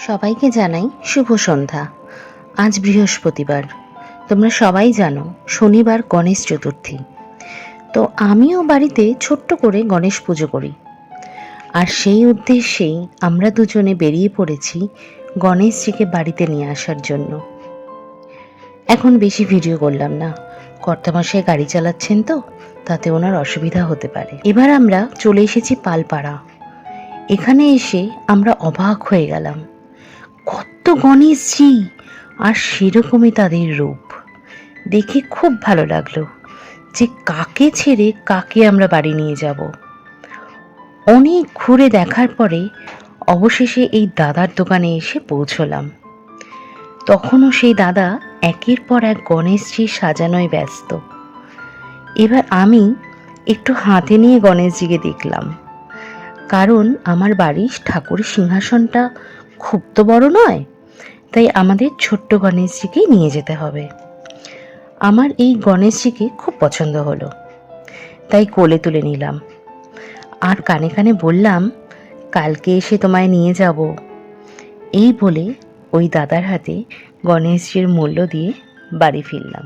সবাইকে জানাই শুভ সন্ধ্যা। আজ বৃহস্পতিবার। তোমরা সবাই জানো শনিবার গণেশ চতুর্থী। তো আমিও বাড়িতে ছোট্ট করে গণেশ পুজো করি। আর সেই উদ্দেশ্যেই আমরা দুজনে বেরিয়ে পড়েছি গণেশজিকে বাড়িতে নিয়ে আসার জন্য। এখন বেশি ভিডিও করলাম না, কর্তামশাই গাড়ি চালাচ্ছেন তো, তাতে ওনার অসুবিধা হতে পারে। এবার আমরা চলে এসেছি পালপাড়া। এখানে এসে আমরা অবাক হয়ে গেলাম, কত গণেশজি, আর সেরকমই তাদের রূপ। দেখে খুব ভালো লাগলো যে কাকে ছেড়ে কাকে আমরা বাড়ি নিয়ে যাব। অনেক ঘুরে দেখার পরে অবশেষে এই দাদার দোকানে এসে পৌঁছলাম। তখনও সেই দাদা একের পর এক গণেশজি সাজানোয় ব্যস্ত। এবার আমি একটু হাতে নিয়ে গণেশজিকে দেখলাম, কারণ আমার বাড়ির ঠাকুরের সিংহাসনটা খুব তো বড় নয়, তাই আমাদের ছোট্ট গণেশজিকেই নিয়ে যেতে হবে। আমার এই গণেশজিকে খুব পছন্দ হলো, তাই কোলে তুলে নিলাম। আর কানে কানে বললাম, কালকে এসে তোমায় নিয়ে যাব। এই বলে ওই দাদার হাতে গণেশজির মূল্য দিয়ে বাড়ি ফিরলাম।